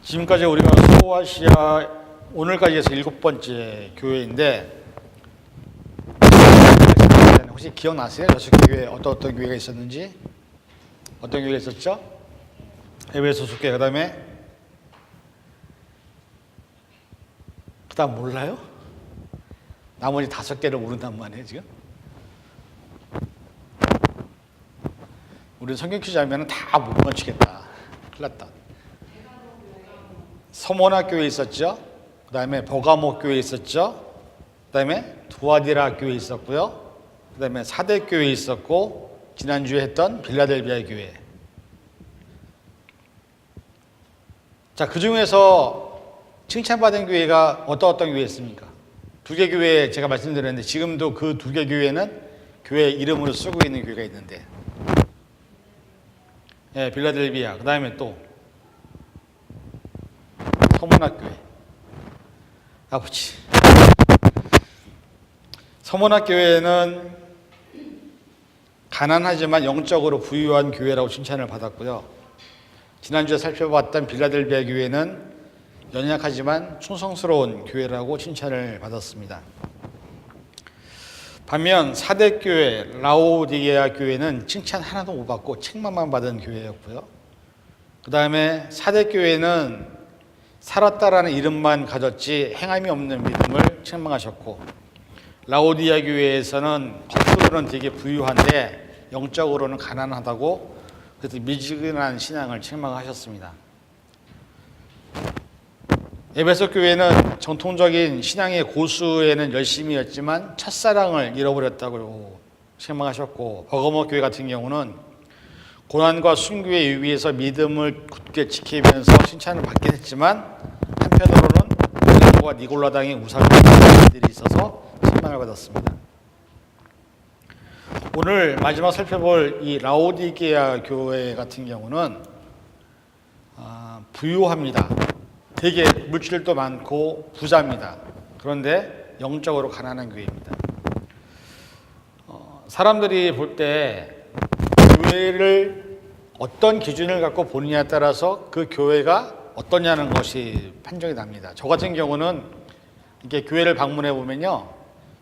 지금까지 우리가 소아시아 오늘까지 해서 7번째 교회인데 혹시 기억나세요? 6개 교회 어떤 교회가 있었는지? 어떤 교회가 있었죠? 에베소 소속교회. 그 다음 몰라요? 나머지 5개를 모른단 말이에요 지금? 우리 성경 퀴즈 하면 다 못 맞추겠다. 큰일 났다. 서모나 교회 있었죠. 그 다음에 버가모 교회 있었죠. 그 다음에 두아디라 교회 있었고요. 그 다음에 사대 교회 있었고, 지난주에 했던 빌라델비아 교회. 자, 그 중에서 칭찬받은 교회가 어떤 교회 있습니까? 2개 교회 제가 말씀드렸는데 지금도 그 2개 교회는 교회 이름으로 쓰고 있는 교회가 있는데, 예, 빌라델비아. 그 다음에 또 서모나 교회. 아버지. 서모나 교회는 가난하지만 영적으로 부유한 교회라고 칭찬을 받았고요. 지난주에 살펴봤던 빌라델비아 교회는 연약하지만 충성스러운 교회라고 칭찬을 받았습니다. 반면 사대교회, 라오디게아 교회는 칭찬 하나도 못 받고 책망만 받은 교회였고요. 그 다음에 사대교회는 살았다라는 이름만 가졌지 행함이 없는 믿음을 책망하셨고, 라오디아 교회에서는 겉으로는 되게 부유한데 영적으로는 가난하다고 그래서 미지근한 신앙을 책망하셨습니다. 에베소 교회는 정통적인 신앙의 고수에는 열심이었지만 첫사랑을 잃어버렸다고 책망하셨고, 버거모 교회 같은 경우는 고난과 순교의 유비에서 믿음을 굳게 지키면서 칭찬을 받긴 했지만 한편으로는 빌라도와 니골라당의 우상들이 있어서 책망을 받았습니다. 오늘 마지막 살펴볼 이 라오디게아 교회 같은 경우는 부유합니다. 되게 물질도 많고 부자입니다. 그런데 영적으로 가난한 교회입니다. 사람들이 볼 때 교회를 어떤 기준을 갖고 보느냐에 따라서 그 교회가 어떠냐는 것이 판정이 납니다. 저 같은 경우는 이렇게 교회를 방문해 보면요,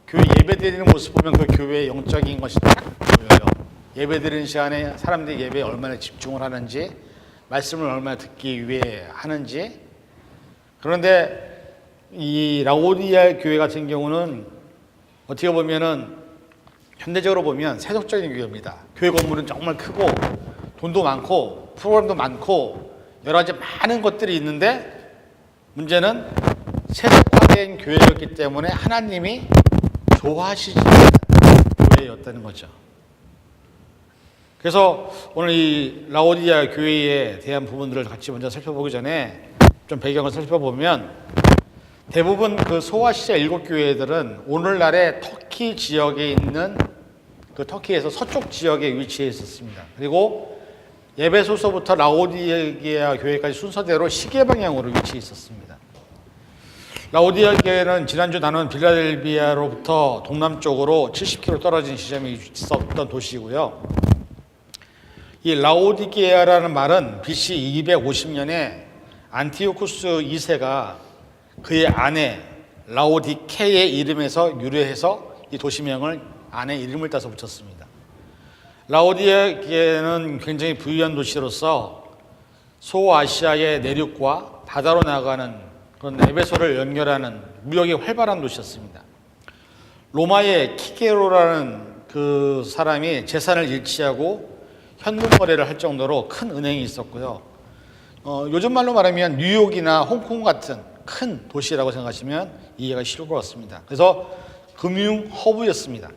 교회 예배 드리는 모습 보면 그 교회의 영적인 것이 딱 보여요. 예배 드리는 시간에 사람들이 예배에 얼마나 집중을 하는지, 말씀을 얼마나 듣기 위해 하는지. 그런데 이 라오디아 교회 같은 경우는 어떻게 보면은 현대적으로 보면 세속적인 교회입니다. 교회 건물은 정말 크고 돈도 많고 프로그램도 많고 여러 가지 많은 것들이 있는데 문제는 세속화된 교회였기 때문에 하나님이 좋아하시지 않는 교회였다는 거죠. 그래서 오늘 이 라오디아 교회에 대한 부분들을 같이 먼저 살펴보기 전에 좀 배경을 살펴보면 대부분 그 소아시아 7교회들은 오늘날의 터키 지역에 있는 그 터키에서 서쪽 지역에 위치해 있었습니다. 그리고 에베소서부터 라오디게아 교회까지 순서대로 시계 방향으로 위치해 있었습니다. 라오디게아 교회는 지난주 나눈 빌라델비아로부터 동남쪽으로 70km 떨어진 지점에 있었던 도시이고요. 이 라오디게아라는 말은 BC 250년에 안티오쿠스 2세가 그의 아내 라오디케의 이름에서 유래해서 이 도시명을 아내 이름을 따서 붙였습니다. 라오디게아는 굉장히 부유한 도시로서 소아시아의 내륙과 바다로 나가는 그런 에베소를 연결하는 무역이 활발한 도시였습니다. 로마의 키게로라는 그 사람이 재산을 일치하고 현금 거래를 할 정도로 큰 은행이 있었고요. 요즘 말로 말하면 뉴욕이나 홍콩 같은 큰 도시라고 생각하시면 이해가 쉬울 것 같습니다. 그래서 금융 허브였습니다.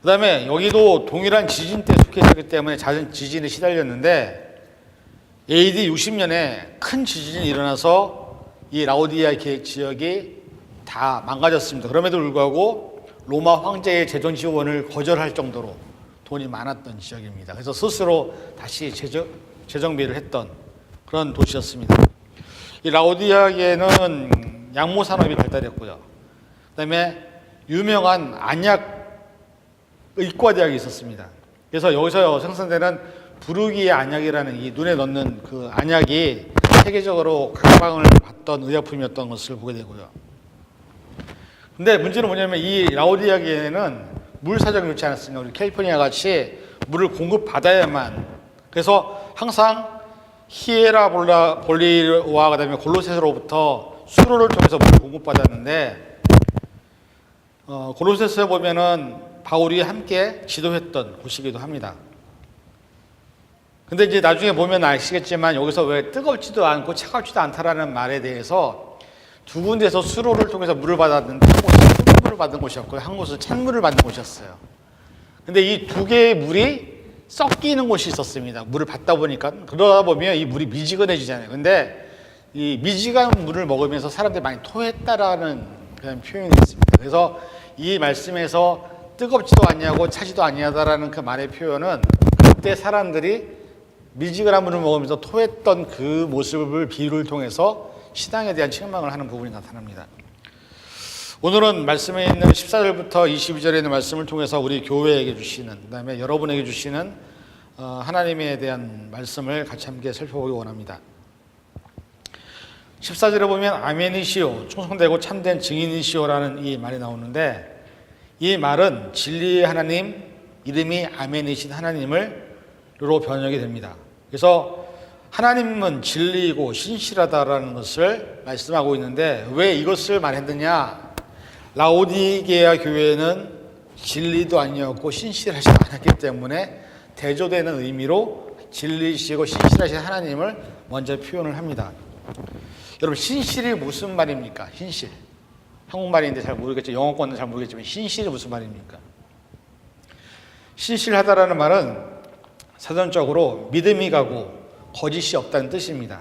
그 다음에 여기도 동일한 지진 때 속해 있었기 때문에 잦은 지진에 시달렸는데 AD 60년에 큰 지진이 일어나서 이 라오디아 지역이 다 망가졌습니다. 그럼에도 불구하고 로마 황제의 재정 지원을 거절할 정도로 돈이 많았던 지역입니다. 그래서 스스로 다시 재정비를 했던 그런 도시였습니다. 이 라오디아계는 양모 산업이 발달했고요. 그다음에 유명한 안약 의과대학이 있었습니다. 그래서 여기서 생산되는 부르기의 안약이라는 이 눈에 넣는 그 안약이 세계적으로 각광을 받던 의약품이었던 것을 보게 되고요. 근데 문제는 뭐냐면 이 라오디게아 교회는 물 사정이 좋지 않았습니다. 우리 캘리포니아 같이 물을 공급받아야만, 그래서 항상 히에라볼리와 그다음에 골로새서로부터 수로를 통해서 물을 공급받았는데, 골로새서에 보면은 바울이 함께 지도했던 곳이기도 합니다. 근데 이제 나중에 보면 아시겠지만 여기서 왜 뜨겁지도 않고 차갑지도 않다라는 말에 대해서 두 군데서 수로를 통해서 물을 받았는데, 한 곳은 흙물을 받은 곳이었고요, 한 곳은 찬물을 받는 곳이었어요. 근데 이 두 개의 물이 섞이는 곳이 있었습니다. 물을 받다 보니까. 그러다 보면 이 물이 미지근해지잖아요. 근데 이 미지근한 물을 먹으면서 사람들이 많이 토했다라는 그런 표현이 있습니다. 그래서 이 말씀에서 뜨겁지도 않냐고 차지도 아니하다라는 그 말의 표현은 그때 사람들이 미지근한 물을 먹으면서 토했던 그 모습을 비유를 통해서 신앙에 대한 책망을 하는 부분이 나타납니다. 오늘은 말씀에 있는 14절부터 22절에 있는 말씀을 통해서 우리 교회에게 주시는, 그 다음에 여러분에게 주시는 하나님에 대한 말씀을 같이 함께 살펴보기 원합니다. 14절에 보면 아멘이시오, 충성되고 참된 증인이시오라는 이 말이 나오는데, 이 말은 진리의 하나님, 이름이 아멘이신 하나님을로 번역이 됩니다. 그래서 하나님은 진리이고 신실하다라는 것을 말씀하고 있는데, 왜 이것을 말했느냐? 라오디게아 교회는 진리도 아니었고 신실하지 않았기 때문에 대조되는 의미로 진리시고 신실하신 하나님을 먼저 표현을 합니다. 여러분, 신실이 무슨 말입니까? 신실. 한국말인데 잘 모르겠죠. 영어권은 잘 모르겠지만 신실이 무슨 말입니까? 신실하다라는 말은 사전적으로 믿음이 가고 거짓이 없다는 뜻입니다.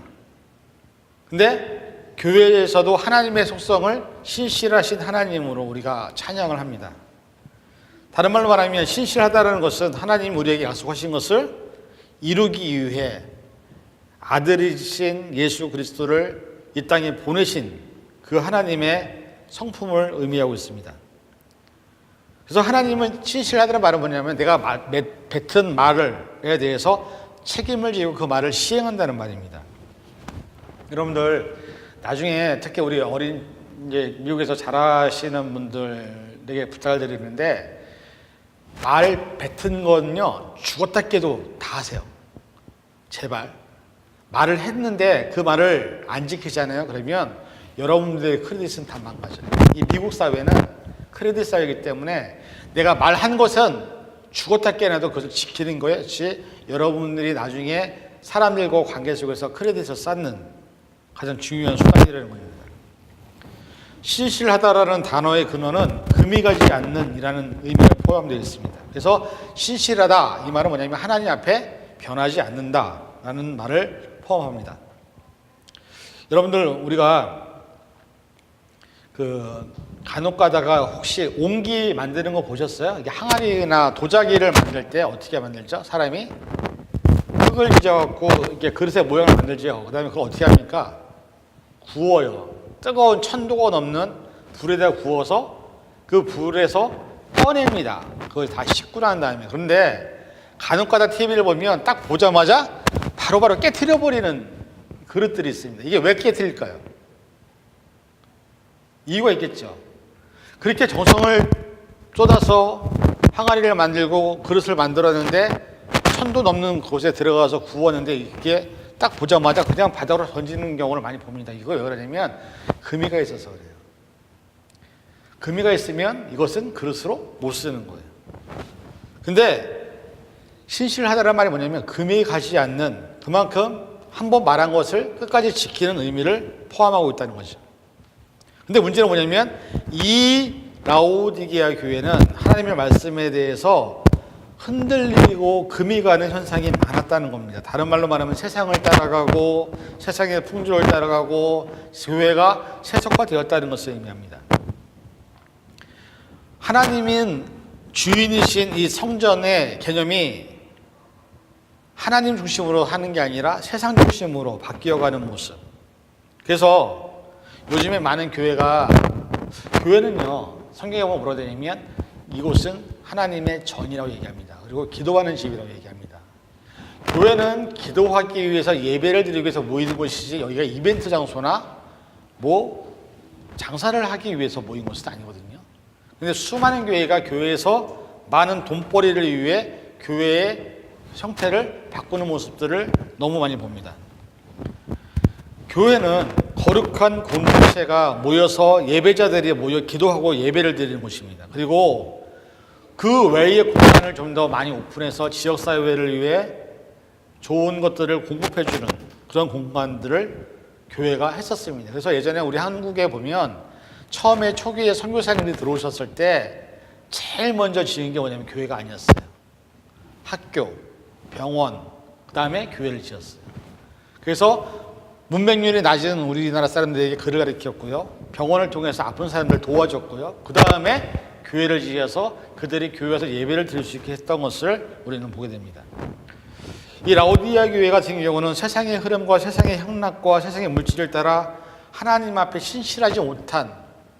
근데 교회에서도 하나님의 속성을 신실하신 하나님으로 우리가 찬양을 합니다. 다른 말로 말하면 신실하다는 것은 하나님 우리에게 약속하신 것을 이루기 위해 아들이신 예수 그리스도를 이 땅에 보내신 그 하나님의 성품을 의미하고 있습니다. 그래서 하나님은 신실하다는 말은 뭐냐면 내가 뱉은 말에 대해서 책임을 지고 그 말을 시행한다는 말입니다. 여러분들, 나중에 특히 우리 이제 미국에서 자라시는 분들에게 부탁을 드리는데, 말 뱉은 건요 죽었다 깨도 다 하세요. 제발. 말을 했는데 그 말을 안 지키잖아요. 그러면 여러분들의 크레딧은 다 망가져요. 이 미국 사회는 크레딧 사회이기 때문에 내가 말한 것은 죽었다 깨나도 그것을 지키는 것이 여러분들이 나중에 사람들과 관계 속에서 크레딧을 쌓는 가장 중요한 수단이라는 겁니다. 신실하다라는 단어의 근원은 금이 가지 않는 이라는 의미가 포함되어 있습니다. 그래서 신실하다, 이 말은 뭐냐면 하나님 앞에 변하지 않는다라는 말을 포함합니다. 여러분들, 우리가 간혹 가다가 혹시 옹기 만드는 거 보셨어요? 이게 항아리나 도자기를 만들 때 어떻게 만들죠? 사람이 흙을 빚어갖고 이렇게 그릇의 모양을 만들죠. 그 다음에 그걸 어떻게 합니까? 구워요. 뜨거운 1000도가 넘는 불에다 구워서 그 불에서 꺼냅니다. 그걸 다 씻고 난 다음에. 그런데 간혹가다 TV를 보면 딱 보자마자 바로바로 깨트려버리는 그릇들이 있습니다. 이게 왜 깨트릴까요? 이유가 있겠죠. 그렇게 정성을 쏟아서 항아리를 만들고 그릇을 만들었는데 1000도 넘는 곳에 들어가서 구웠는데 이게 딱 보자마자 그냥 바닥으로 던지는 경우를 많이 봅니다. 이거 왜 그러냐면 금이가 있어서 그래요. 금이가 있으면 이것은 그릇으로 못 쓰는 거예요. 근데 신실하다는 말이 뭐냐면 금이 가지 않는, 그만큼 한번 말한 것을 끝까지 지키는 의미를 포함하고 있다는 거죠. 근데 문제는 뭐냐면 이 라오디게아 교회는 하나님의 말씀에 대해서 흔들리고 금이 가는 현상이 많았다는 겁니다. 다른 말로 말하면 세상을 따라가고 세상의 풍조를 따라가고 교회가 세속화되었다는 것을 의미합니다. 하나님인 주인이신 이 성전의 개념이 하나님 중심으로 하는 게 아니라 세상 중심으로 바뀌어가는 모습. 그래서 요즘에 많은 교회는요, 성경에 보면 뭐라고 되냐면 이곳은 하나님의 전이라고 얘기합니다. 그리고 기도하는 집이라고 얘기합니다. 교회는 기도하기 위해서 예배를 드리기 위해서 모이는 곳이지 여기가 이벤트 장소나 뭐 장사를 하기 위해서 모인 것은 아니거든요. 근데 수많은 교회가 교회에서 많은 돈벌이를 위해 교회의 형태를 바꾸는 모습들을 너무 많이 봅니다. 교회는 거룩한 공동체가 모여서 예배자들이 모여 기도하고 예배를 드리는 곳입니다. 그리고 그 외의 공간을 좀 더 많이 오픈해서 지역사회를 위해 좋은 것들을 공급해주는 그런 공간들을 교회가 했었습니다. 그래서 예전에 우리 한국에 보면 처음에 초기에 선교사님들이 들어오셨을 때 제일 먼저 지은 게 뭐냐면 교회가 아니었어요. 학교, 병원, 그 다음에 교회를 지었어요. 그래서 문맹률이 낮은 우리나라 사람들에게 글을 가르쳤고요. 병원을 통해서 아픈 사람들 도와줬고요. 그 다음에 교회를 지어서 그들이 교회에서 예배를 드릴 수 있게 했던 것을 우리는 보게 됩니다. 이 라오디아 교회 같은 경우는 세상의 흐름과 세상의 향락과 세상의 물질을 따라 하나님 앞에 신실하지 못한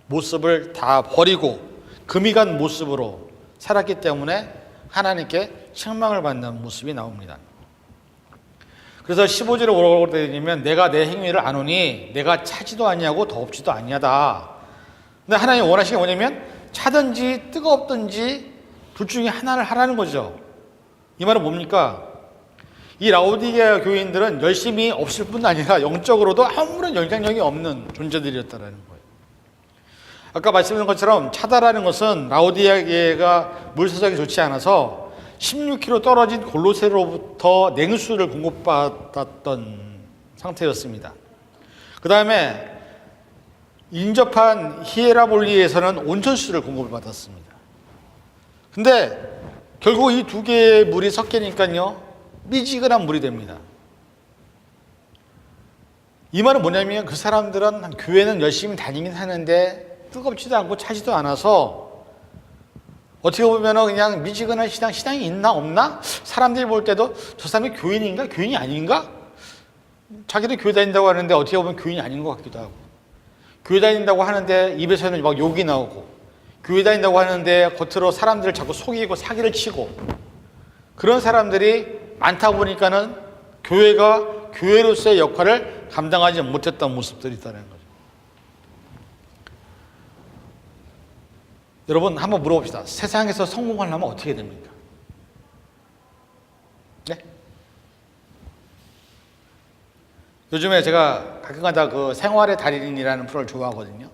모습을 다 버리고 금이 간 모습으로 살았기 때문에 하나님께 책망을 받는 모습이 나옵니다. 그래서 15절에 오라고 되면 내가 내 행위를 아노니 내가 차지도 아니하고 덥지도 아니하다. 근데 하나님 원하시는 게 뭐냐면 차든지 뜨겁든지 둘 중에 하나를 하라는 거죠. 이 말은 뭡니까? 이 라오디게아 교인들은 열심히 없을 뿐 아니라 영적으로도 아무런 영향력이 없는 존재들이었다는 거예요. 아까 말씀드린 것처럼 차다라는 것은 라오디게아가 물사정이 좋지 않아서 16km 떨어진 골로새로부터 냉수를 공급받았던 상태였습니다. 그 다음에 인접한 히에라볼리에서는 온천수를 공급을 받았습니다. 근데 결국 이 두 개의 물이 섞이니까요 미지근한 물이 됩니다. 이 말은 뭐냐면 그 사람들은 교회는 열심히 다니긴 하는데 뜨겁지도 않고 차지도 않아서 어떻게 보면 그냥 미지근한 신앙이 있나 없나? 사람들이 볼 때도 저 사람이 교인인가? 교인이 아닌가? 자기도 교회 다닌다고 하는데 어떻게 보면 교인이 아닌 것 같기도 하고 교회 다닌다고 하는데 입에서는 막 욕이 나오고 교회 다닌다고 하는데 겉으로 사람들을 자꾸 속이고 사기를 치고 그런 사람들이 많다 보니까는 교회가 교회로서의 역할을 감당하지 못했던 모습들이 있다는 거죠. 여러분 한번 물어봅시다. 세상에서 성공하려면 어떻게 됩니까? 네? 요즘에 제가 가끔가다 그 생활의 달인이라는 프로를 좋아하거든요.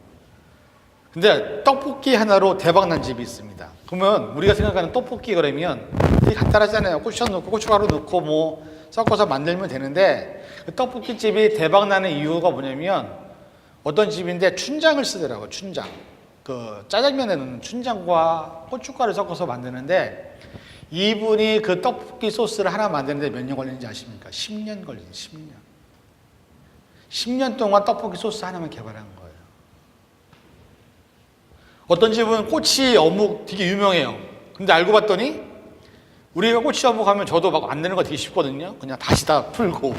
근데 떡볶이 하나로 대박난 집이 있습니다. 그러면 우리가 생각하는 떡볶이 그러면 되게 간단하잖아요. 고추장 넣고 고춧가루 넣고 뭐 섞어서 만들면 되는데 그 떡볶이 집이 대박나는 이유가 뭐냐면 어떤 집인데 춘장을 쓰더라고요. 춘장. 그 짜장면에 넣는 춘장과 고춧가루 섞어서 만드는데 이분이 그 떡볶이 소스를 하나 만드는데 몇 년 걸리는지 아십니까? 10년 걸리죠. 10년. 10년 동안 떡볶이 소스 하나만 개발한 거예요. 어떤 집은 꼬치 어묵 되게 유명해요. 근데 알고 봤더니 우리가 꼬치 어묵 하면 저도 막 만드는 거 되게 쉽거든요. 그냥 다시다 풀고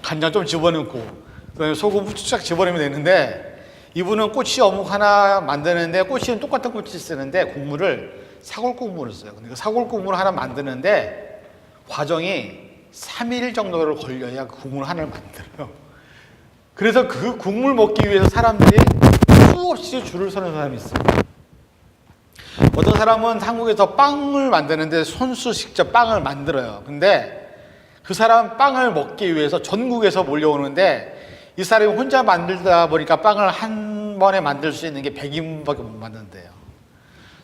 간장 좀 집어넣고 그다음에 소금 후추 쫙 집어넣으면 되는데 이분은 꼬치 어묵 하나 만드는데 꼬치는 똑같은 꼬치 쓰는데 국물을 사골국물을 써요. 근데 그 사골국물 하나 만드는데 과정이 3일 정도를 걸려야 그 국물 하나를 만들어요. 그래서 그 국물 먹기 위해서 사람들이 수없이 줄을 서는 사람이 있어요. 어떤 사람은 한국에서 빵을 만드는데 손수 직접 빵을 만들어요. 근데 그 사람 빵을 먹기 위해서 전국에서 몰려오는데 이 사람이 혼자 만들다 보니까 빵을 한 번에 만들 수 있는 게 100인분밖에 못 만든대요.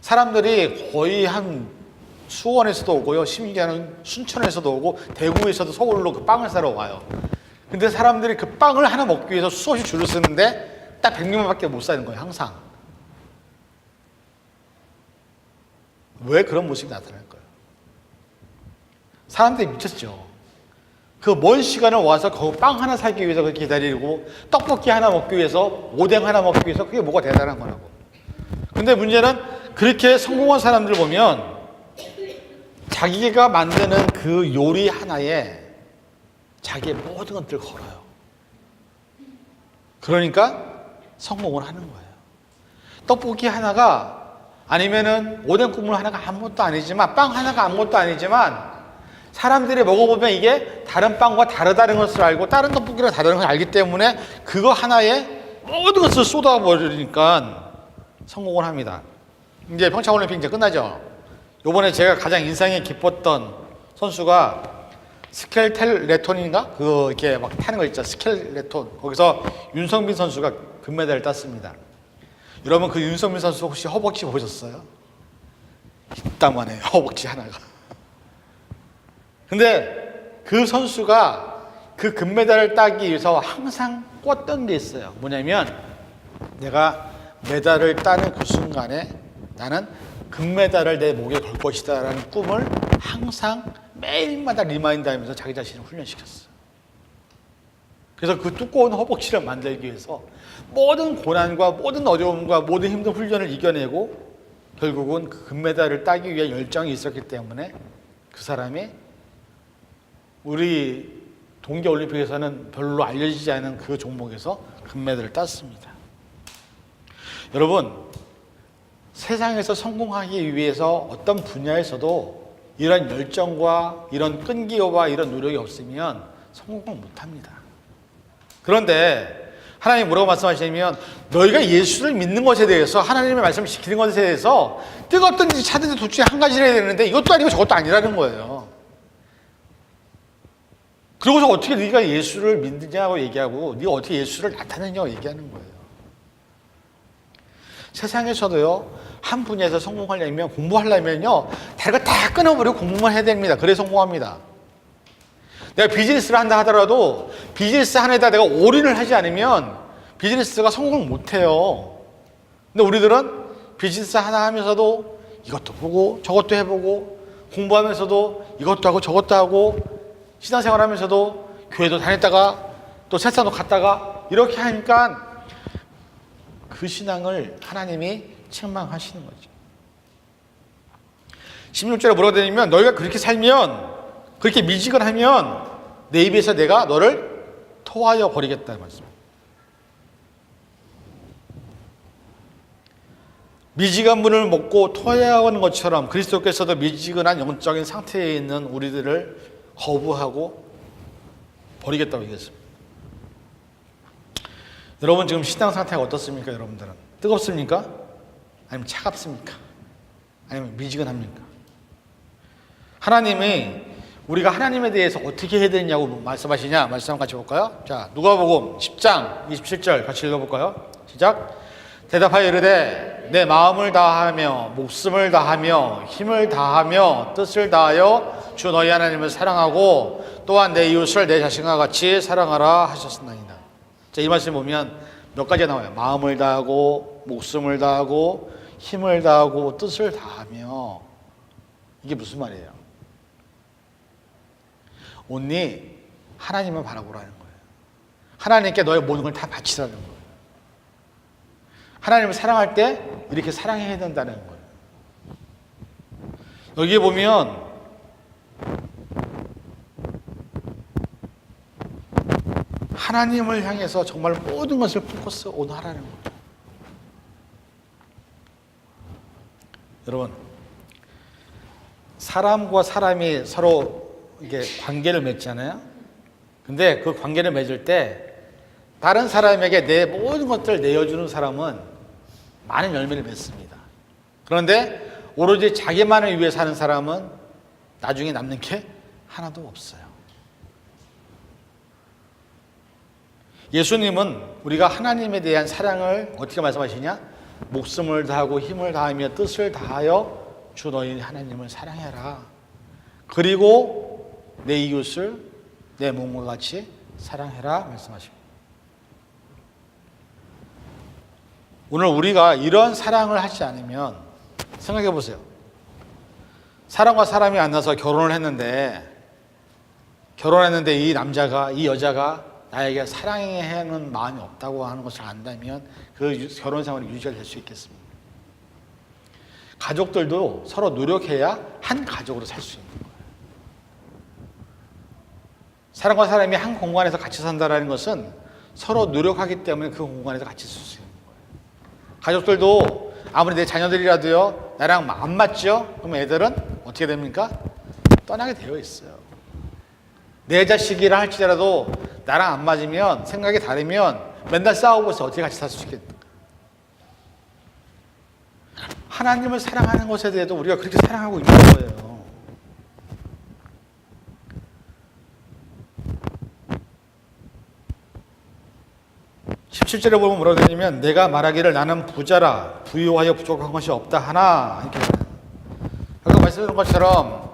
사람들이 거의 한 수원에서도 오고요. 심지어는 순천에서도 오고 대구에서도 서울로 그 빵을 사러 와요. 근데 사람들이 그 빵을 하나 먹기 위해서 수없이 줄을 서는데 딱 100명밖에 못 사는 거예요. 항상. 왜 그런 모습이 나타날까요? 사람들이 미쳤죠. 그 먼 시간을 와서 그 빵 하나 사기 위해서 그렇게 기다리고 떡볶이 하나 먹기 위해서 오뎅 하나 먹기 위해서 그게 뭐가 대단한 거라고. 근데 문제는 그렇게 성공한 사람들 보면 자기가 만드는 그 요리 하나에 자기의 모든 것들을 걸어요. 그러니까 성공을 하는 거예요. 떡볶이 하나가 아니면은 오뎅 국물 하나가 아무것도 아니지만 빵 하나가 아무것도 아니지만 사람들이 먹어보면 이게 다른 빵과 다르다는 것을 알고 다른 떡볶이랑 다르다는 걸 알기 때문에 그거 하나에 모든 것을 쏟아버리니까 성공을 합니다. 이제 평창올림픽 이제 끝나죠. 요번에 제가 가장 인상이 깊었던 선수가 스켈레톤인가? 그거 이렇게 막 타는 거 있죠. 스켈레톤. 거기서 윤성빈 선수가 금메달을 땄습니다. 여러분 그 윤성빈 선수 혹시 허벅지 보셨어요? 이따만해요. 허벅지 하나가. 근데 그 선수가 그 금메달을 따기 위해서 항상 꿨던 게 있어요. 뭐냐면 내가 메달을 따는 그 순간에 나는 금메달을 내 목에 걸 것이다 라는 꿈을 항상 매일마다 리마인드 하면서 자기 자신을 훈련시켰어요. 그래서 그 두꺼운 허벅지를 만들기 위해서 모든 고난과 모든 어려움과 모든 힘든 훈련을 이겨내고 결국은 그 금메달을 따기 위해 열정이 있었기 때문에 그 사람이 우리 동계올림픽에서는 별로 알려지지 않은 그 종목에서 금메달을 땄습니다. 여러분, 세상에서 성공하기 위해서 어떤 분야에서도 이런 열정과 이런 끈기와 이런 노력이 없으면 성공을 못합니다. 그런데 하나님이 뭐라고 말씀하시냐면 너희가 예수를 믿는 것에 대해서 하나님의 말씀을 지키는 것에 대해서 뜨겁든지 차든지 둘 중에 한 가지를 해야 되는데 이것도 아니고 저것도 아니라는 거예요. 그러고서 어떻게 네가 예수를 믿느냐고 얘기하고 네가 어떻게 예수를 나타내냐고 얘기하는 거예요. 세상에서도요 한 분야에서 성공하려면 공부하려면요 다른 거 다 끊어버리고 공부만 해야 됩니다. 그래 성공합니다. 내가 비즈니스를 한다 하더라도 비즈니스 하나에다 내가 올인을 하지 않으면 비즈니스가 성공을 못해요. 근데 우리들은 비즈니스 하나 하면서도 이것도 보고 저것도 해보고 공부하면서도 이것도 하고 저것도 하고 신앙생활 하면서도 교회도 다녔다가 또 세상도 갔다가 이렇게 하니까 그 신앙을 하나님이 책망하시는 거죠. 16절에 뭐라고 되냐면 너희가 그렇게 살면 그렇게 미지근하면 내 입에서 내가 너를 토하여 버리겠다는 말씀. 미지근한 물을 먹고 토하는 것처럼 그리스도께서도 미지근한 영적인 상태에 있는 우리들을 거부하고 버리겠다고 얘기했습니다. 여러분 지금 신앙 상태가 어떻습니까? 여러분들은 뜨겁습니까? 아니면 차갑습니까? 아니면 미지근합니까? 하나님이 우리가 하나님에 대해서 어떻게 해야 되냐고 말씀하시냐? 말씀 한번 같이 볼까요? 자, 누가복음 10장 27절 같이 읽어볼까요? 시작. 대답하여 이르되 내 마음을 다하며 목숨을 다하며 힘을 다하며 뜻을 다하여 주 너희 하나님을 사랑하고 또한 내 이웃을 내 자신과 같이 사랑하라 하셨나이다. 자, 이 말씀 보면 몇 가지가 나와요. 마음을 다하고 목숨을 다하고 힘을 다하고 뜻을 다하며. 이게 무슨 말이에요? 온리 하나님을 바라보라는 거예요. 하나님께 너의 모든 걸 다 바치라는 거예요. 하나님을 사랑할 때 이렇게 사랑해야 된다는 거예요. 여기에 보면 하나님을 향해서 정말 모든 것을 포커스 온 하라는 거예요. 여러분, 사람과 사람이 서로 이게 관계를 맺잖아요. 근데 그 관계를 맺을 때 다른 사람에게 내 모든 것들을 내어주는 사람은 많은 열매를 맺습니다. 그런데 오로지 자기만을 위해 사는 사람은 나중에 남는 게 하나도 없어요. 예수님은 우리가 하나님에 대한 사랑을 어떻게 말씀하시냐? 목숨을 다하고 힘을 다하며 뜻을 다하여 주 너희 하나님을 사랑해라. 그리고 내 이웃을 내 몸과 같이 사랑해라 말씀하십니다. 오늘 우리가 이런 사랑을 하지 않으면 생각해 보세요. 사람과 사람이 만나서 결혼을 했는데 이 남자가 이 여자가 나에게 사랑해야 하는 마음이 없다고 하는 것을 안다면 그 결혼 생활이 유지가 될 수 있겠습니다. 가족들도 서로 노력해야 한 가족으로 살 수 있는 거예요. 사람과 사람이 한 공간에서 같이 산다는 것은 서로 노력하기 때문에 그 공간에서 같이 쓸 수 있는 거예요. 가족들도 아무리 내 자녀들이라도요 나랑 안 맞죠? 그럼 애들은 어떻게 됩니까? 떠나게 되어 있어요. 내 자식이라 할지라도 나랑 안 맞으면, 생각이 다르면 맨날 싸우고 있어. 어떻게 같이 살 수 있겠는가? 하나님을 사랑하는 것에 대해도 우리가 그렇게 사랑하고 있는 거예요. 17절에 보면 뭐라고 되냐면 내가 말하기를 나는 부자라 부유하여 부족한 것이 없다 하나, 이렇게 아까 말씀드린 것처럼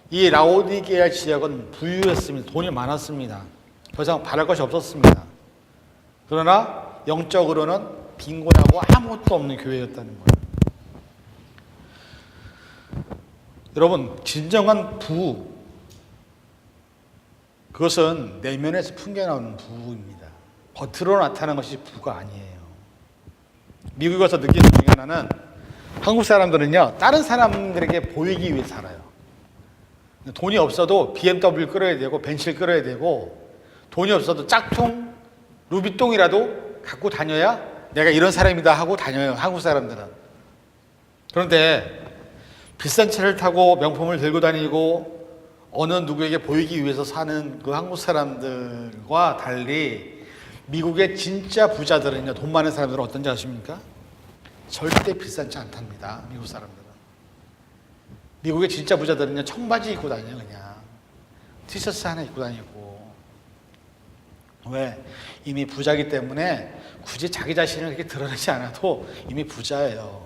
이 라오디게아 지역은 부유했습니다. 돈이 많았습니다. 더 이상 바랄 것이 없었습니다. 그러나 영적으로는 빈곤하고 아무것도 없는 교회였다는 거예요. 여러분, 진정한 부, 그것은 내면에서 풍겨나오는 부입니다. 겉으로 나타나는 것이 부가 아니에요. 미국에 가서 느끼는 것 중에 하나는 한국 사람들은요, 다른 사람들에게 보이기 위해 살아요. 돈이 없어도 BMW 끌어야 되고 벤츠를 끌어야 되고, 돈이 없어도 짝퉁 루비똥이라도 갖고 다녀야 내가 이런 사람이다 하고 다녀요, 한국 사람들은. 그런데 비싼 차를 타고 명품을 들고 다니고 어느 누구에게 보이기 위해서 사는 그 한국 사람들과 달리 미국의 진짜 부자들은요, 돈 많은 사람들은 어떤지 아십니까? 절대 비싼 차 안 탑니다. 미국 사람들은. 미국의 진짜 부자들은요, 청바지 입고 다녀요. 그냥 티셔츠 하나 입고 다니고. 왜? 이미 부자이기 때문에 굳이 자기 자신을 그렇게 드러내지 않아도 이미 부자예요.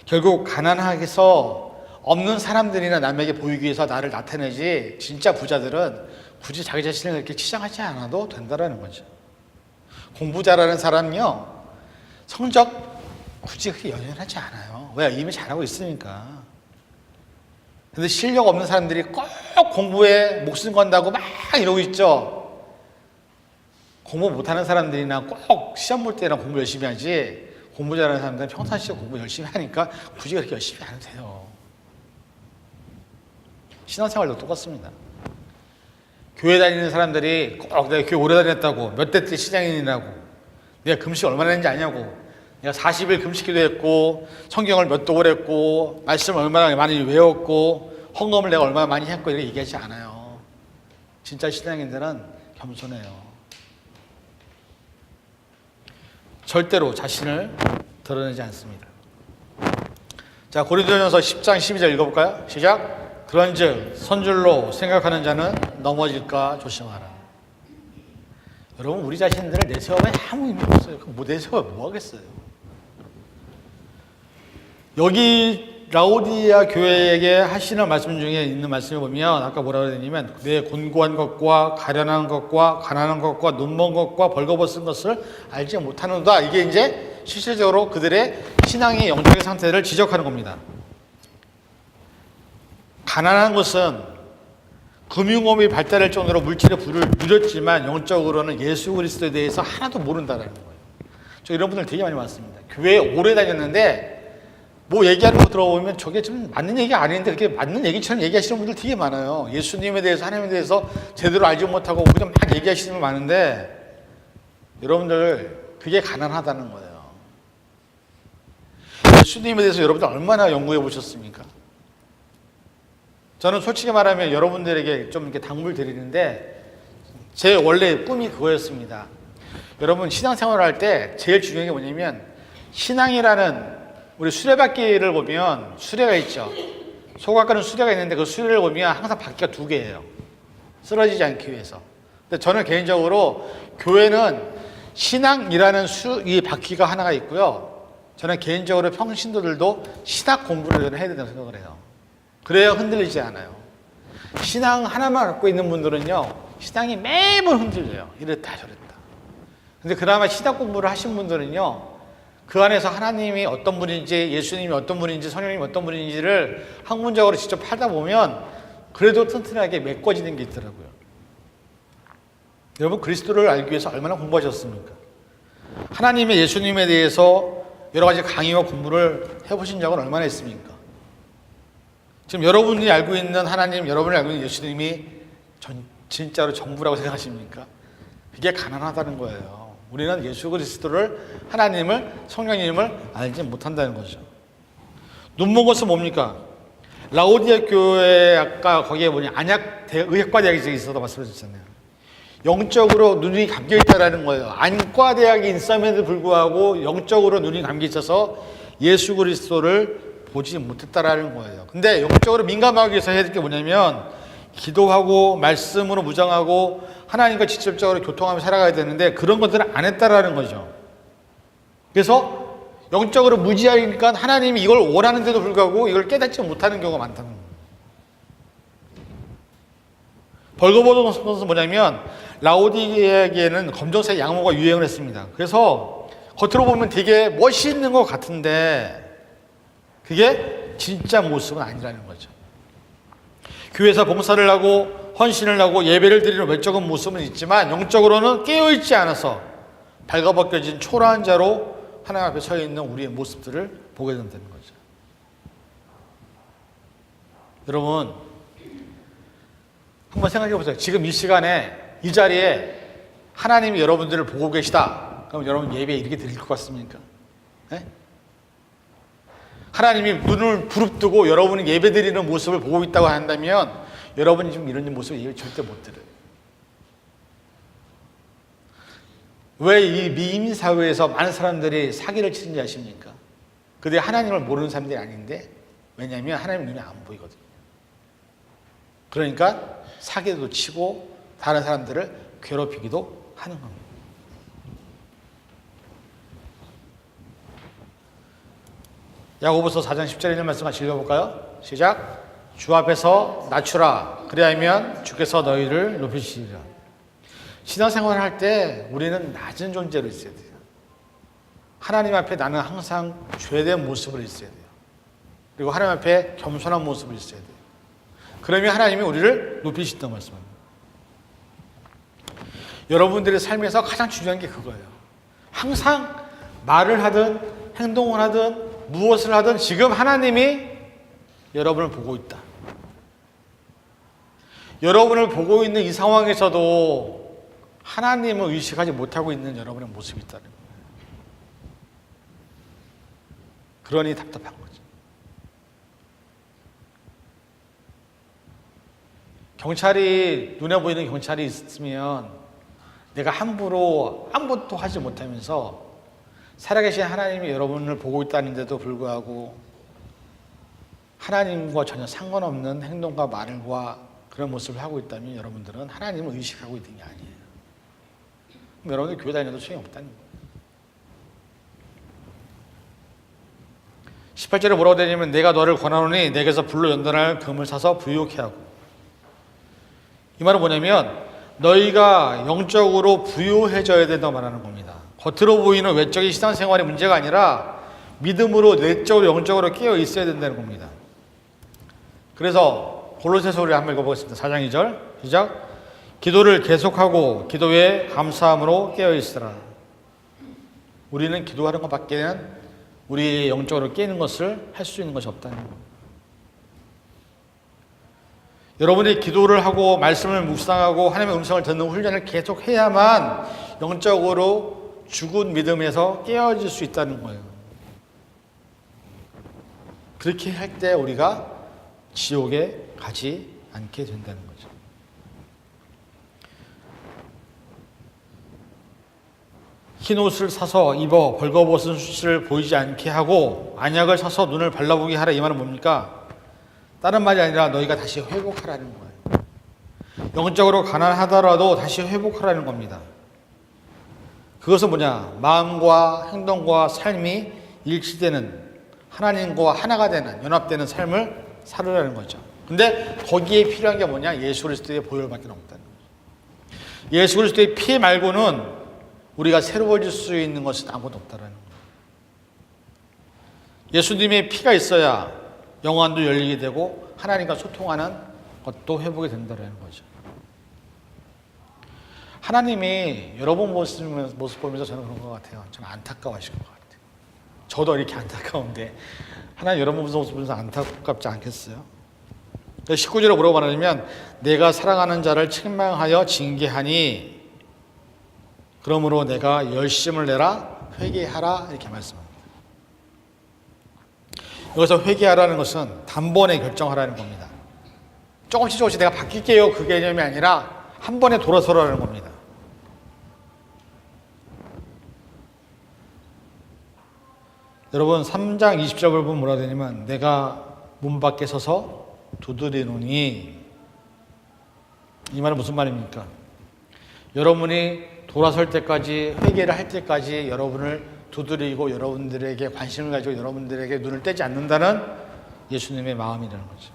결국 가난하게서 없는 사람들이나 남에게 보이기 위해서 나를 나타내지, 진짜 부자들은 굳이 자기 자신을 그렇게 치장하지 않아도 된다는 거죠. 공부 잘하는 사람은요, 성적 굳이 그렇게 연연하지 않아요. 왜? 이미 잘하고 있으니까. 근데 실력 없는 사람들이 꼭 공부에 목숨 건다고 막 이러고 있죠. 공부 못하는 사람들이나 꼭 시험 볼 때나 공부 열심히 하지, 공부 잘하는 사람들은 평상시에 공부 열심히 하니까 굳이 그렇게 열심히 안 해도 돼요. 신앙생활도 똑같습니다. 교회 다니는 사람들이 꼭 내가 교회 오래 다녔다고, 몇 대 때 신앙인이라고, 내가 금식 얼마나 했는지 아냐고, 내가 40일 금식기도 했고 성경을 몇 독을 했고 말씀을 얼마나 많이 외웠고 헌금을 내가 얼마나 많이 했고, 이렇게 얘기하지 않아요. 진짜 신앙인들은 겸손해요. 절대로 자신을 드러내지 않습니다. 자, 고린도전서 10장 12절 읽어볼까요? 시작. 그런즉 선줄로 생각하는 자는 넘어질까 조심하라. 여러분, 우리 자신들을 내세워봐야 아무 의미 없어요. 뭐 내세워 뭐 하겠어요. 여기 라오디게아 교회에게 하시는 말씀 중에 있는 말씀을 보면 아까 뭐라고 그랬냐면 내 곤고한 것과 가련한 것과 가난한 것과 눈먼 것과 벌거벗은 것을 알지 못하는도다. 이게 이제 실질적으로 그들의 신앙의 영적인 상태를 지적하는 겁니다. 가난한 것은 금융업이 발달할 정도로 물질의 부를 누렸지만 영적으로는 예수 그리스도에 대해서 하나도 모른다는 거예요. 저 이런 분들 되게 많이 많습니다. 교회에 오래 다녔는데 뭐 얘기하는 거 들어보면 저게 좀 맞는 얘기가 아닌데 그렇게 맞는 얘기처럼 얘기하시는 분들 되게 많아요. 예수님에 대해서, 하나님에 대해서 제대로 알지 못하고 그냥 막 얘기하시는 분 많은데, 여러분들 그게 가난하다는 거예요. 예수님에 대해서 여러분들 얼마나 연구해 보셨습니까? 저는 솔직히 말하면 여러분들에게 좀 이렇게 당부를 드리는데, 제 원래 꿈이 그거였습니다. 여러분, 신앙생활을 할 때 제일 중요한 게 뭐냐면, 신앙이라는 우리 수레바퀴를 보면 수레가 있죠. 소각가는 수레가 있는데 그 수레를 보면 항상 바퀴가 두 개예요. 쓰러지지 않기 위해서. 근데 저는 개인적으로 교회는 신앙이라는 이 바퀴가 하나가 있고요. 저는 개인적으로 평신도들도 신학 공부를 해야 된다고 생각을 해요. 그래야 흔들리지 않아요. 신앙 하나만 갖고 있는 분들은요, 신앙이 매번 흔들려요. 이랬다 저랬다. 근데 그나마 신학 공부를 하신 분들은요, 그 안에서 하나님이 어떤 분인지, 예수님이 어떤 분인지, 성령님이 어떤 분인지를 학문적으로 직접 하다 보면 그래도 튼튼하게 메꿔지는 게 있더라고요. 여러분, 그리스도를 알기 위해서 얼마나 공부하셨습니까? 하나님의, 예수님에 대해서 여러 가지 강의와 공부를 해보신 적은 얼마나 있습니까? 지금 여러분이 알고 있는 하나님, 여러분이 알고 있는 예수님이 진짜로 전부라고 생각하십니까? 그게 가난하다는 거예요. 우리는 예수 그리스도를, 하나님을, 성령님을 알지 못한다는 거죠. 눈먼 것은 뭡니까? 라오디아 교회 아까 거기에 의학과대학이 있어서 말씀드렸잖아요. 영적으로 눈이 감겨 있다라는 거예요. 안과대학이 있음에도 불구하고 영적으로 눈이 감겨 있어서 예수 그리스도를 보지 못했다라는 거예요. 근데 영적으로 민감하기 위해서 해야 될 게 뭐냐면 기도하고 말씀으로 무장하고 하나님과 직접적으로 교통하며 살아가야 되는데 그런 것들을 안 했다라는 거죠. 그래서 영적으로 무지하니까 하나님이 이걸 원하는데도 불구하고 이걸 깨닫지 못하는 경우가 많다는 거예요. 벌거벗은 것은 뭐냐면 라오디게에게는 검정색 양모가 유행을 했습니다. 그래서 겉으로 보면 되게 멋있는 것 같은데 그게 진짜 모습은 아니라는 거죠. 교회에서 봉사를 하고 헌신을 하고 예배를 드리는 외적인 모습은 있지만 영적으로는 깨어있지 않아서 발가벗겨진 초라한 자로 하나님 앞에 서 있는 우리의 모습들을 보게 된다는 거죠. 여러분 한번 생각해 보세요. 지금 이 시간에 이 자리에 하나님이 여러분들을 보고 계시다. 그럼 여러분 예배 이렇게 드릴 것 같습니까? 네? 하나님이 눈을 부릅뜨고 여러분이 예배 드리는 모습을 보고 있다고 한다면 여러분이 지금 이런 모습을 예배 절대 못 드려요. 왜 이 미임 사회에서 많은 사람들이 사기를 치는지 아십니까? 그들이 하나님을 모르는 사람들이 아닌데 왜냐하면 하나님 눈에 안 보이거든요. 그러니까 사기도 치고 다른 사람들을 괴롭히기도 하는 겁니다. 야고보서 4장 10절에 있는 말씀 같이 읽어볼까요? 시작. 주 앞에서 낮추라. 그리하면 주께서 너희를 높이시리라. 신앙생활을 할 때 우리는 낮은 존재로 있어야 돼요. 하나님 앞에 나는 항상 죄된 모습으로 있어야 돼요. 그리고 하나님 앞에 겸손한 모습으로 있어야 돼요. 그러면 하나님이 우리를 높이신다는 말씀입니다. 여러분들의 삶에서 가장 중요한 게 그거예요. 항상 말을 하든 행동을 하든 무엇을 하든 지금 하나님이 여러분을 보고 있다. 여러분을 보고 있는 이 상황에서도 하나님을 의식하지 못하고 있는 여러분의 모습이 있다는 거예요. 그러니 답답한 거죠. 경찰이 눈에 보이는 경찰이 있으면 내가 함부로 아무것도 하지 못하면서 살아계신 하나님이 여러분을 보고 있다는데도 불구하고 하나님과 전혀 상관없는 행동과 말과 그런 모습을 하고 있다면 여러분들은 하나님을 의식하고 있는 게 아니에요. 그럼 여러분들 교회 다녀도 소용없다는 거예요. 18절에 뭐라고 되냐면 내가 너를 권하노니 내게서 불로 연단할 금을 사서 부유케 하고, 이 말은 뭐냐면 너희가 영적으로 부유해져야 된다고 말하는 겁니다. 겉으로 보이는 외적인 신앙생활의 문제가 아니라 믿음으로 내적으로 영적으로 깨어 있어야 된다는 겁니다. 그래서 골로새서 우리 한번 읽어보겠습니다. 4장 2절 시작. 기도를 계속하고 기도에 감사함으로 깨어 있으라. 우리는 기도하는 것밖에는 우리 영적으로 깨는 것을 할 수 있는 것이 없다는 겁니다. 여러분이 기도를 하고 말씀을 묵상하고 하나님의 음성을 듣는 훈련을 계속 해야만 영적으로 죽은 믿음에서 깨어질 수 있다는 거예요. 그렇게 할 때 우리가 지옥에 가지 않게 된다는 거죠. 흰 옷을 사서 입어 벌거벗은 수치를 보이지 않게 하고 안약을 사서 눈을 발라보게 하라. 이 말은 뭡니까? 다른 말이 아니라 너희가 다시 회복하라는 거예요. 영적으로 가난하더라도 다시 회복하라는 겁니다. 그것은 뭐냐? 마음과 행동과 삶이 일치되는, 하나님과 하나가 되는, 연합되는 삶을 살으라는 거죠. 근데 거기에 필요한 게 뭐냐? 예수 그리스도의 보혈밖에 없다는 거죠. 예수 그리스도의 피 말고는 우리가 새로워질 수 있는 것은 아무것도 없다는 거예요. 예수님의 피가 있어야 영안도 열리게 되고 하나님과 소통하는 것도 회복이 된다는 거죠. 하나님이 여러분 모습 보면서 저는 그런 것 같아요. 저는 안타까워하실 것 같아요. 저도 이렇게 안타까운데 하나님 여러분 모습 보면서 안타깝지 않겠어요? 19절에 뭐라고 말하냐면 내가 사랑하는 자를 책망하여 징계하니 그러므로 내가 열심을 내라 회개하라 이렇게 말씀합니다. 여기서 회개하라는 것은 단번에 결정하라는 겁니다. 조금씩 조금씩 내가 바뀔게요, 그 개념이 아니라 한 번에 돌아서라는 겁니다. 여러분 3장 20절 보면 뭐라 되냐면 내가 문 밖에 서서 두드리노니, 이 말은 무슨 말입니까? 여러분이 돌아설 때까지, 회개를 할 때까지 여러분을 두드리고 여러분들에게 관심을 가지고 여러분들에게 눈을 떼지 않는다는 예수님의 마음이라는 거죠.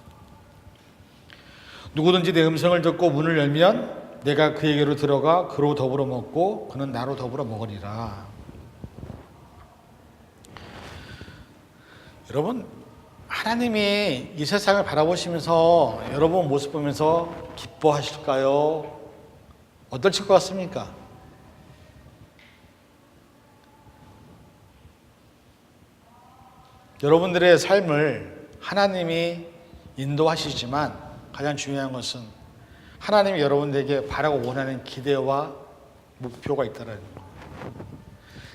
누구든지 내 음성을 듣고 문을 열면 내가 그에게로 들어가 그로 더불어 먹고 그는 나로 더불어 먹으리라. 여러분, 하나님이 이 세상을 바라보시면서 여러분 모습 보면서 기뻐하실까요? 어떨 것 같습니까? 여러분들의 삶을 하나님이 인도하시지만 가장 중요한 것은 하나님이 여러분들에게 바라고 원하는 기대와 목표가 있다는 것.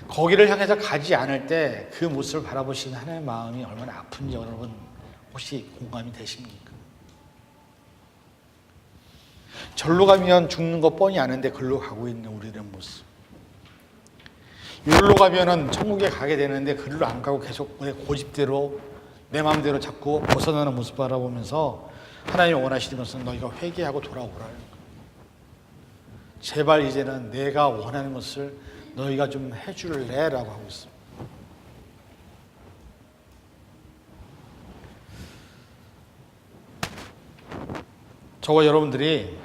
거기를 향해서 가지 않을 때 그 모습을 바라보시는 하나님의 마음이 얼마나 아픈지 여러분 혹시 공감이 되십니까? 절로 가면 죽는 거 뻔히 아는데 글로 가고 있는 우리의 모습. 여기로 가면은 천국에 가게 되는데 그리로 안 가고 계속 고집대로 내 마음대로 자꾸 벗어나는 모습 바라보면서 하나님이 원하시는 것은 너희가 회개하고 돌아오라는 거예요. 제발 이제는 내가 원하는 것을 너희가 좀 해줄래? 라고 하고 있습니다. 저와 여러분들이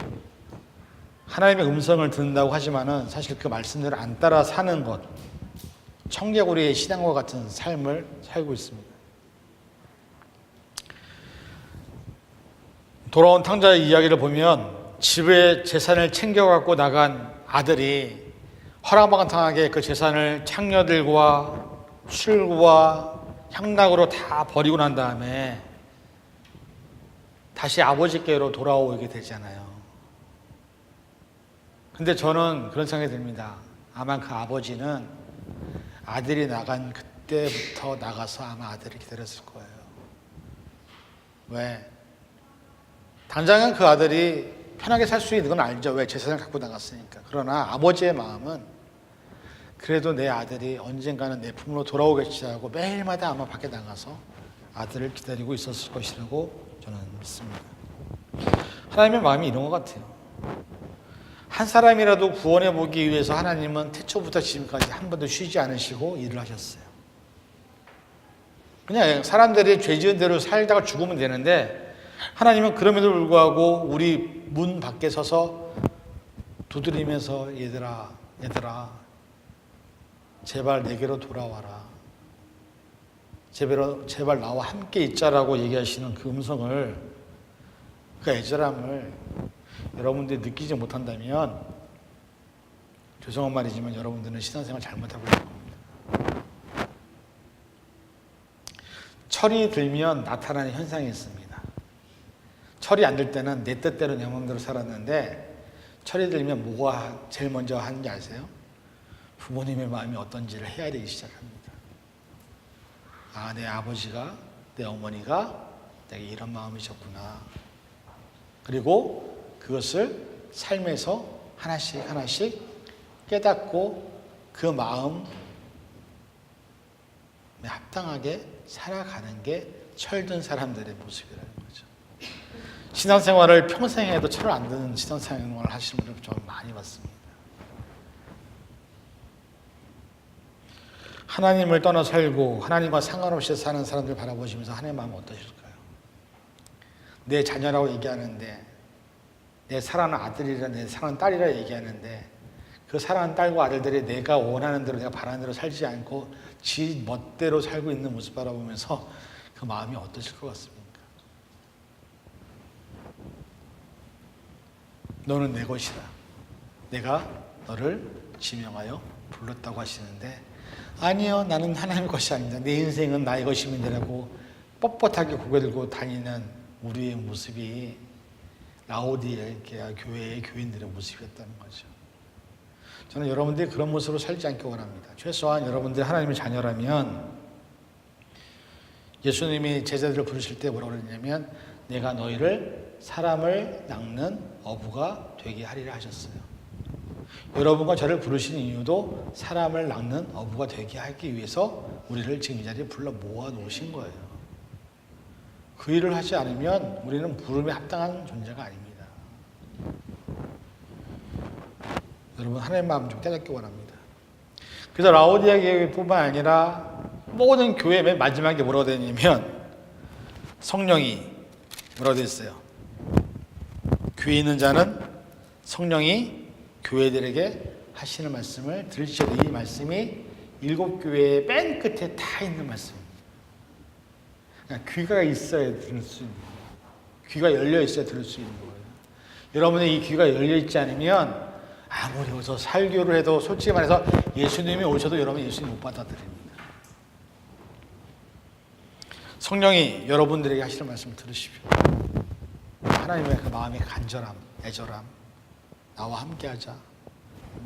하나님의 음성을 듣는다고 하지만은 사실 그 말씀대로 안 따라 사는 것, 청개구리의 신앙과 같은 삶을 살고 있습니다. 돌아온 탕자의 이야기를 보면 집에 재산을 챙겨갖고 나간 아들이 허랑방탕하게 그 재산을 창녀들과 술과 향락으로 다 버리고 난 다음에 다시 아버지께로 돌아오게 되잖아요. 근데 저는 그런 생각이 듭니다. 아마 그 아버지는 아들이 나간 그때부터 나가서 아마 아들을 기다렸을 거예요. 왜? 당장은 그 아들이 편하게 살 수 있는 건 알죠. 왜? 재산을 갖고 나갔으니까. 그러나 아버지의 마음은 그래도 내 아들이 언젠가는 내 품으로 돌아오겠지 하고 매일마다 아마 밖에 나가서 아들을 기다리고 있었을 것이라고 저는 믿습니다. 하나님의 마음이 이런 것 같아요. 한 사람이라도 구원해 보기 위해서 하나님은 태초부터 지금까지 한 번도 쉬지 않으시고 일을 하셨어요. 그냥 사람들이 죄 지은 대로 살다가 죽으면 되는데 하나님은 그럼에도 불구하고 우리 문 밖에 서서 두드리면서 얘들아 제발 내게로 돌아와라. 제발 나와 함께 있자라고 얘기하시는 그 음성을, 그 애절함을 여러분들이 느끼지 못한다면 죄송한 말이지만 여러분들은 신앙생활 잘못하고 있는 겁니다. 철이 들면 나타나는 현상이 있습니다. 철이 안 들 때는 내 뜻대로 내 마음대로 살았는데 철이 들면 뭐가 제일 먼저 하는지 아세요? 부모님의 마음이 어떤지를 헤아리기 시작합니다. 아, 내 아버지가, 내 어머니가 내게 이런 마음이셨구나. 그리고 그것을 삶에서 하나씩 하나씩 깨닫고 그 마음에 합당하게 살아가는 게 철든 사람들의 모습이라는 거죠. 신앙생활을 평생 해도 철을 안 드는 신앙생활을 하시는 분을 좀 많이 봤습니다. 하나님을 떠나 살고 하나님과 상관없이 사는 사람들 바라보시면서 하나님의 마음은 어떠실까요? 내 자녀라고 얘기하는데, 내 사랑하는 아들이라 내 사랑하는 딸이라 얘기하는데 그 사랑하는 딸과 아들들이 내가 원하는 대로 내가 바라는 대로 살지 않고 지 멋대로 살고 있는 모습 바라보면서 그 마음이 어떠실 것 같습니까? 너는 내 것이다. 내가 너를 지명하여 불렀다고 하시는데 아니요, 나는 하나님의 것이 아닙니다. 내 인생은 나의 것임이라고 뻣뻣하게 고개 들고 다니는 우리의 모습이 라오디게아 교회의 교인들의 모습이었다는 거죠. 저는 여러분들이 그런 모습으로 살지 않기 원합니다. 최소한 여러분들이 하나님의 자녀라면 예수님이 제자들을 부르실 때 뭐라고 그랬냐면 내가 너희를 사람을 낚는 어부가 되게 하리라 하셨어요. 여러분과 저를 부르신 이유도 사람을 낚는 어부가 되게 하기 위해서 우리를 지금 이 자리에 불러 모아 놓으신 거예요. 그 일을 하지 않으면 우리는 부름에 합당한 존재가 아닙니다. 여러분 하나님의 마음 좀 깨닫기 원합니다. 그래서 라오디아 교회뿐만 아니라 모든 교회 맨 마지막에 뭐라고 되어 있냐면 성령이 뭐라고 되어 있어요? 귀에 있는 자는 성령이 교회들에게 하시는 말씀을 들으시오. 이 말씀이 7교회의 맨 끝에 다 있는 말씀입니다. 그러니까 귀가 있어야 들을 수 있는 거예요. 귀가 열려 있어야 들을 수 있는 거예요. 여러분의 이 귀가 열려 있지 않으면 아무리 어서 설교를 해도 솔직히 말해서 예수님이 오셔도 여러분 예수님 못 받아들입니다. 성령이 여러분들에게 하시는 말씀을 들으십시오. 하나님의 그 마음의 간절함, 애절함, 나와 함께하자.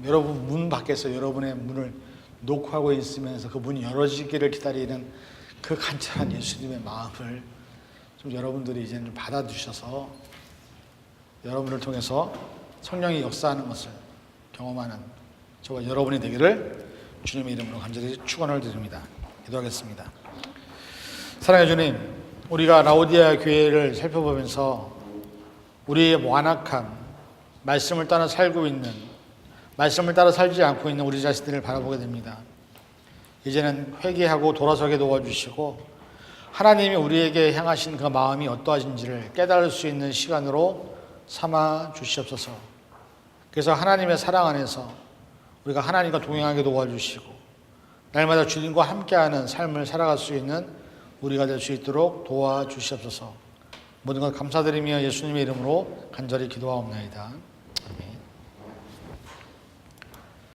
여러분 문 밖에서 여러분의 문을 노크하고 있으면서 그 문이 열어지기를 기다리는 그 간절한 예수님의 마음을 좀 여러분들이 이제는 좀 받아주셔서 여러분을 통해서 성령이 역사하는 것을 경험하는 저와 여러분이 되기를 주님의 이름으로 간절히 축원을 드립니다. 기도하겠습니다. 사랑해 주님, 우리가 라오디아 교회를 살펴보면서 우리의 완악함, 말씀을 따라 살고 있는, 말씀을 따라 살지 않고 있는 우리 자신들을 바라보게 됩니다. 이제는 회개하고 돌아서게 도와주시고 하나님이 우리에게 향하신 그 마음이 어떠하신지를 깨달을 수 있는 시간으로 삼아 주시옵소서. 그래서 하나님의 사랑 안에서 우리가 하나님과 동행하게 도와주시고 날마다 주님과 함께하는 삶을 살아갈 수 있는 우리가 될 수 있도록 도와주시옵소서. 모든 것 감사드리며 예수님의 이름으로 간절히 기도하옵나이다. 아멘.